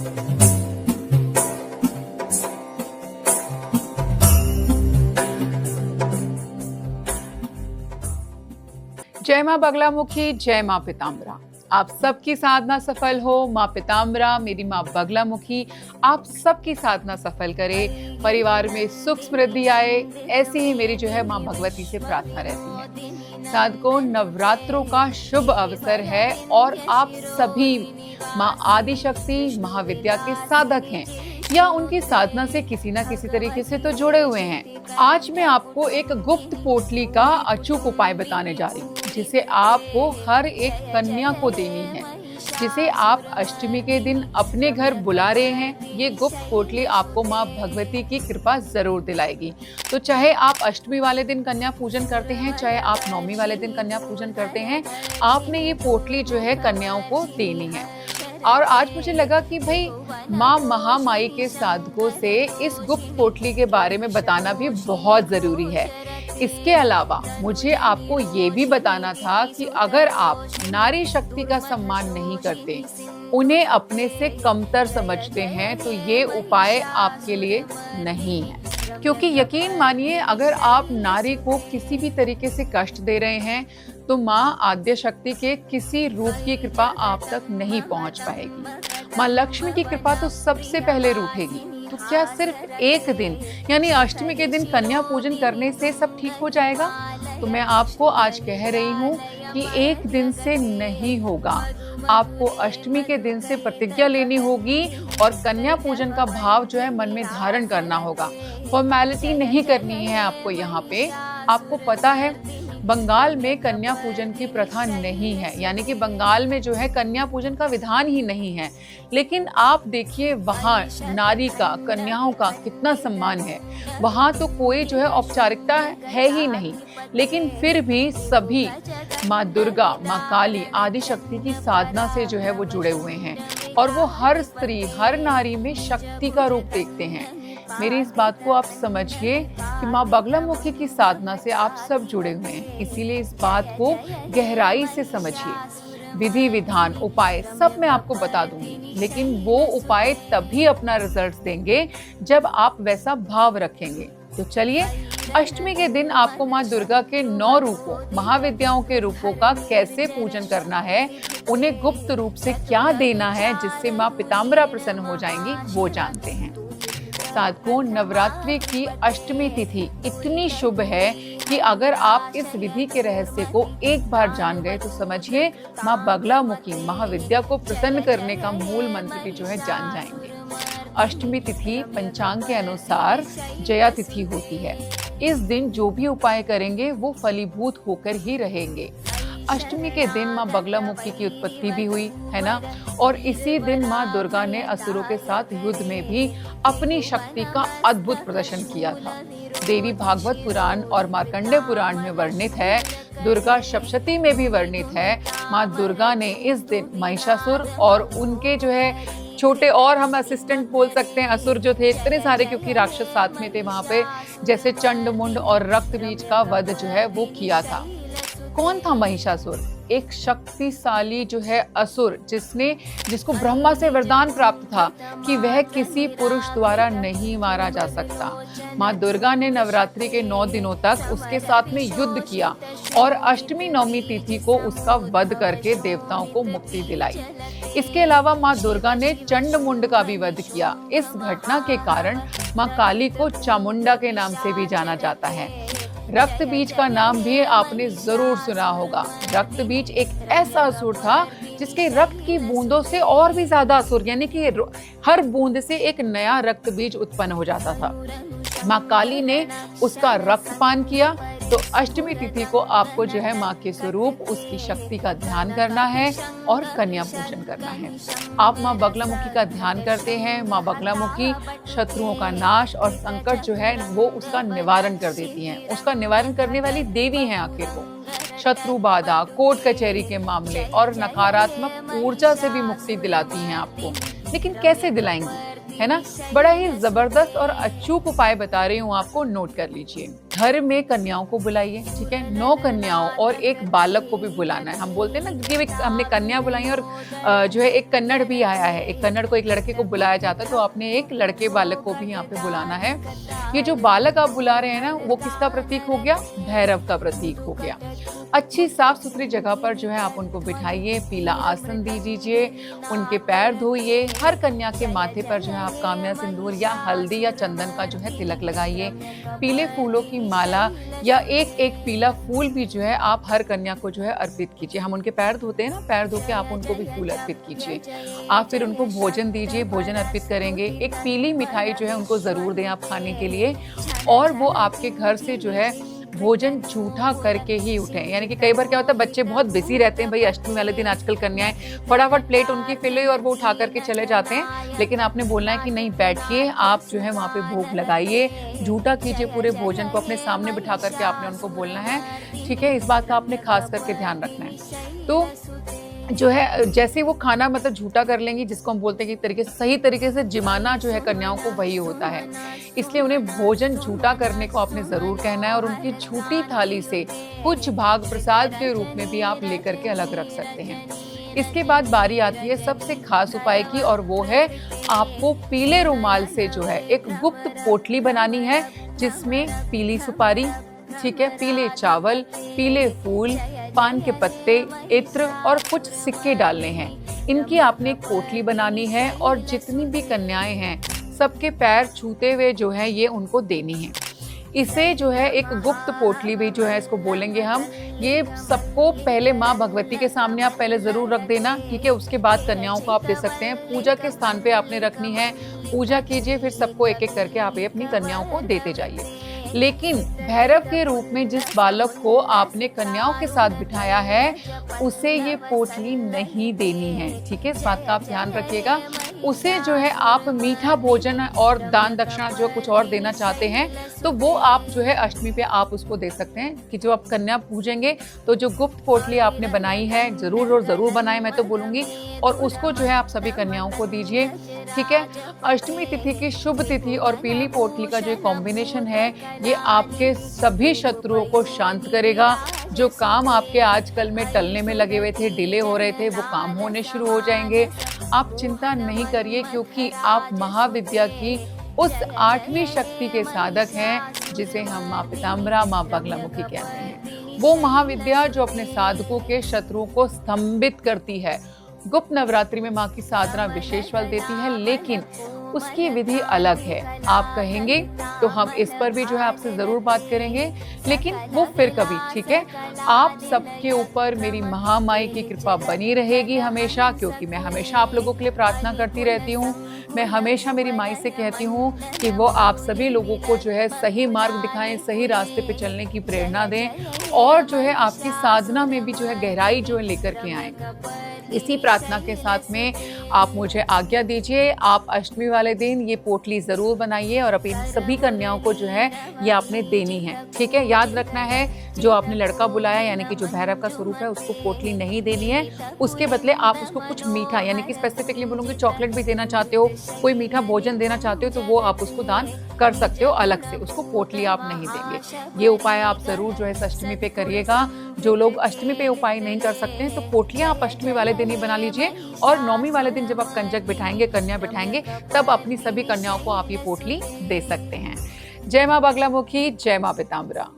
जय माँ बगलामुखी, जय माँ पीताम्बरा। आप सबकी साधना सफल हो। माँ पीताम्बरा, मेरी माँ बगलामुखी आप सबकी साधना सफल करे, परिवार में सुख समृद्धि आए, ऐसी ही मेरी जो है माँ भगवती से प्रार्थना रहती है। साधकों, नवरात्रों का शुभ अवसर है और आप सभी माँ आदिशक्ति महाविद्या के साधक हैं या उनकी साधना से किसी ना किसी तरीके से तो जुड़े हुए हैं। आज मैं आपको एक गुप्त पोटली का अचूक उपाय बताने जा रही हूँ, जिसे आपको हर एक कन्या को देनी है, जिसे आप अष्टमी के दिन अपने घर बुला रहे हैं। ये गुप्त पोटली आपको माँ भगवती की कृपा जरूर दिलाएगी। तो चाहे आप अष्टमी वाले दिन कन्या पूजन करते हैं, चाहे आप नवमी वाले दिन कन्या पूजन करते हैं, आपने ये पोटली जो है कन्याओं को देनी है। और आज मुझे लगा कि भाई माँ महामाई के साधकों से इस गुप्त पोटली के बारे में बताना भी बहुत जरूरी है। इसके अलावा मुझे आपको ये भी बताना था कि अगर आप नारी शक्ति का सम्मान नहीं करते, उन्हें अपने से कमतर समझते हैं, तो ये उपाय आपके लिए नहीं है। क्योंकि यकीन मानिए, अगर आप नारी को किसी भी तरीके से कष्ट दे रहे हैं, तो माँ आद्य शक्ति के किसी रूप की कृपा आप तक नहीं पहुंच पाएगी। माँ लक्ष्मी की कृपा तो सबसे पहले रूठेगी। तो क्या सिर्फ एक दिन यानी अष्टमी के दिन कन्या पूजन करने से सब ठीक हो जाएगा? तो मैं आपको आज कह रही हूँ कि एक दिन से नहीं होगा। आपको अष्टमी के दिन से प्रतिज्ञा लेनी होगी और कन्या पूजन का भाव जो है मन में धारण करना होगा। फॉर्मेलिटी नहीं करनी है आपको यहाँ पे। आपको पता है बंगाल में कन्या पूजन की प्रथा नहीं है, यानी कि बंगाल में जो है कन्या पूजन का विधान ही नहीं है। लेकिन आप देखिए वहाँ नारी का, कन्याओं का कितना सम्मान है। वहाँ तो कोई जो है औपचारिकता है ही नहीं, लेकिन फिर भी सभी माँ दुर्गा, माँ काली, आदिशक्ति की साधना से जो है वो जुड़े हुए हैं और वो हर स्त्री, हर नारी में शक्ति का रूप देखते हैं। मेरी इस बात को आप समझिए कि माँ बगलामुखी की साधना से आप सब जुड़े हुए हैं, इसीलिए इस बात को गहराई से समझिए। विधि विधान उपाय सब मैं आपको बता दूंगी, लेकिन वो उपाय तभी अपना रिजल्ट देंगे जब आप वैसा भाव रखेंगे। तो चलिए, अष्टमी के दिन आपको माँ दुर्गा के 9 रूपों, महाविद्याओं के रूपों का कैसे पूजन करना है, उन्हें गुप्त रूप से क्या देना है जिससे माँ पीताम्बरा प्रसन्न हो जाएंगी, वो जानते हैं। साधकों, नवरात्रि की अष्टमी तिथि इतनी शुभ है कि अगर आप इस विधि के रहस्य को एक बार जान गए, तो समझिए माँ बगलामुखी महाविद्या को प्रसन्न करने का मूल मंत्र भी जो है जान जाएंगे। अष्टमी तिथि पंचांग के अनुसार जया तिथि होती है। इस दिन जो भी उपाय करेंगे वो फलीभूत होकर ही रहेंगे। अष्टमी के दिन माँ बगलामुखी की उत्पत्ति भी हुई है ना, और इसी दिन माँ दुर्गा ने असुरों के साथ युद्ध में भी अपनी शक्ति का अद्भुत प्रदर्शन किया था। देवी भागवत पुराण और मार्कंडेय पुराण में वर्णित है, दुर्गा सप्तशती में भी वर्णित है। माँ दुर्गा ने इस दिन महिषासुर और उनके जो है छोटे, और हम असिस्टेंट बोल सकते हैं, असुर जो थे इतने सारे, क्योंकि राक्षस साथ में थे वहां पे, जैसे चंड मुंड और रक्त बीज का वध जो है वो किया था। कौन था महिषासुर? एक शक्तिशाली जो है असुर, जिसको ब्रह्मा से वरदान प्राप्त था कि वह किसी पुरुष द्वारा नहीं मारा जा सकता। माँ दुर्गा ने नवरात्रि के 9 दिनों तक उसके साथ में युद्ध किया और अष्टमी नवमी तिथि को उसका वध करके देवताओं को मुक्ति दिलाई। इसके अलावा माँ दुर्गा ने चंड मुंड का भी वध किया। इस घटना के कारण माँ काली को चामुंडा के नाम से भी जाना जाता है। रक्त बीज का नाम भी आपने जरूर सुना होगा। रक्त बीज एक ऐसा असुर था जिसके रक्त की बूंदों से और भी ज्यादा असुर, यानी कि हर बूंद से एक नया रक्त बीज उत्पन्न हो जाता था। माँ काली ने उसका रक्तपान किया। तो अष्टमी तिथि को आपको जो है माँ के स्वरूप, उसकी शक्ति का ध्यान करना है और कन्या पूजन करना है। आप माँ बगलामुखी का ध्यान करते हैं, माँ बगलामुखी शत्रुओं का नाश और संकट जो है वो उसका निवारण कर देती हैं। उसका निवारण करने वाली देवी हैं आखिर वो। शत्रु बाधा, कोर्ट कचहरी के मामले और नकारात्मक ऊर्जा से भी मुक्ति दिलाती हैं आपको। लेकिन कैसे दिलाएंगी, है ना? बड़ा ही जबरदस्त और अचूक उपाय बता रही हूँ आपको, नोट कर लीजिए। घर में कन्याओं को बुलाइए, ठीक है, 9 कन्याओं और एक बालक को भी बुलाना है। हम बोलते हैं ना कि हमने कन्या बुलाई है और जो है एक कन्नड़ भी आया है, एक कन्नड़ को एक लड़के को बुलाया जाता है, तो आपने एक लड़के बालक को भी यहाँ पे बुलाना है। ये जो बालक आप बुला रहे हैं ना, वो किसका प्रतीक हो गया? भैरव का प्रतीक हो गया। अच्छी साफ सुथरी जगह पर जो है आप उनको बिठाइए, पीला आसन दीजिए, उनके पैर धोइए। हर कन्या के माथे पर जो है आप काम्या सिंदूर या हल्दी या चंदन का जो है तिलक लगाइए। पीले फूलों की माला या एक पीला फूल भी जो है आप हर कन्या को जो है अर्पित कीजिए। हम उनके पैर धोते हैं ना, पैर धो के आप उनको भी फूल अर्पित कीजिए। आप फिर उनको भोजन दीजिए, भोजन अर्पित करेंगे। एक पीली मिठाई जो है उनको ज़रूर दें आप खाने के लिए, और वो आपके घर से जो है भोजन झूठा करके ही उठें। यानी कि कई बार क्या होता है, बच्चे बहुत बिजी रहते हैं, भाई अष्टमी वाले दिन आजकल कन्याएं फटाफट प्लेट उनकी फिल हुई और वो उठा करके चले जाते हैं, लेकिन आपने बोलना है कि नहीं, बैठिए, आप जो है वहाँ पे भोग लगाइए, झूठा कीजिए पूरे भोजन को, अपने सामने बिठा करके आपने उनको बोलना है, ठीक है। इस बात का आपने खास करके ध्यान रखना है। तो जो है जैसे वो खाना मतलब झूठा कर लेंगी, जिसको हम बोलते हैं कि सही तरीके से जिमाना जो है कन्याओं को वही होता है, इसलिए उन्हें भोजन झूठा करने को आपने ज़रूर कहना है, और उनकी झूठी थाली से कुछ भाग प्रसाद के रूप में भी आप लेकर के अलग रख सकते हैं। इसके बाद बारी आती है सबसे खास उपाय की, और वो है आपको पीले रुमाल से जो है एक गुप्त पोटली बनानी है, जिसमें पीली सुपारी, ठीक है, पीले चावल, पीले फूल, पान के पत्ते, इत्र और कुछ सिक्के डालने हैं। इनकी आपने एक पोटली बनानी है, और जितनी भी कन्याएं हैं सबके पैर छूते हुए जो है ये उनको देनी है। इसे जो है एक गुप्त पोटली भी जो है इसको बोलेंगे हम, ये सबको पहले माँ भगवती के सामने आप पहले ज़रूर रख देना, ठीक है। उसके बाद कन्याओं को आप दे सकते हैं। पूजा के स्थान पे आपने रखनी है, पूजा कीजिए, फिर सबको एक एक करके आप ये अपनी कन्याओं को देते जाइए। लेकिन भैरव के रूप में जिस बालक को आपने कन्याओं के साथ बिठाया है, उसे ये पोटली नहीं देनी है, ठीक है। इस बात का आप ध्यान रखिएगा। उसे जो है आप मीठा भोजन और दान दक्षिणा जो कुछ और देना चाहते हैं, तो वो आप जो है अष्टमी पे आप उसको दे सकते हैं, कि जो आप कन्या पूजेंगे तो जो गुप्त पोटली आपने बनाई है, ज़रूर और ज़रूर बनाएं, मैं तो बोलूँगी, और उसको जो है आप सभी कन्याओं को दीजिए, ठीक है। अष्टमी तिथि की शुभ तिथि और पीली पोटली का जो कॉम्बिनेशन है, ये आपके सभी शत्रुओं को शांत करेगा। जो काम आपके आजकल में टलने में लगे हुए थे, डिले हो रहे थे, वो काम होने शुरू हो जाएंगे। आप चिंता नहीं करिए, क्योंकि आप महाविद्या की उस 8वीं शक्ति के साधक हैं, जिसे हम माँ पीताम्बरा, माँ बगलामुखी कहते हैं। वो महाविद्या जो अपने साधकों के शत्रुओं को स्तंभित करती है। गुप्त नवरात्रि में माँ की साधना विशेष फल देती है, लेकिन उसकी विधि अलग है। आप कहेंगे तो हम इस पर भी जो है आपसे ज़रूर बात करेंगे, लेकिन वो फिर कभी, ठीक है। आप सबके ऊपर मेरी महामाई की कृपा बनी रहेगी हमेशा, क्योंकि मैं हमेशा आप लोगों के लिए प्रार्थना करती रहती हूँ। मैं हमेशा मेरी माई से कहती हूँ कि वो आप सभी लोगों को जो है सही मार्ग दिखाएं, सही रास्ते पे चलने की प्रेरणा दें, और जो है आपकी साधना में भी जो है गहराई जो है लेकर के आएँ। इसी प्रार्थना के साथ में आप मुझे आज्ञा दीजिए। आप अष्टमी वाले दिन ये पोटली ज़रूर बनाइए, और अपनी सभी कन्याओं को जो है ये आपने देनी है, ठीक है। याद रखना है, जो आपने लड़का बुलाया यानी कि जो भैरव का स्वरूप है, उसको पोटली नहीं देनी है। उसके बदले आप उसको कुछ मीठा, यानी कि स्पेसिफिकली बोलूँगी चॉकलेट भी देना चाहते हो, कोई मीठा भोजन देना चाहते हो, तो वो आप उसको दान कर सकते हो अलग से, उसको पोटली आप नहीं देंगे। ये उपाय आप ज़रूर जो है अष्टमी पे करिएगा। जो लोग अष्टमी पे उपाय नहीं कर सकते हैं, तो पोटलियाँ आप अष्टमी वाले दिन ही बना लीजिए, और नौमी वाले दिन जब आप कंजक बिठाएंगे, कन्या बिठाएंगे, तब अपनी सभी कन्याओं को आप ये पोटली दे सकते हैं। जय माँ बगलामुखी, जय माँ पीताम्बरा।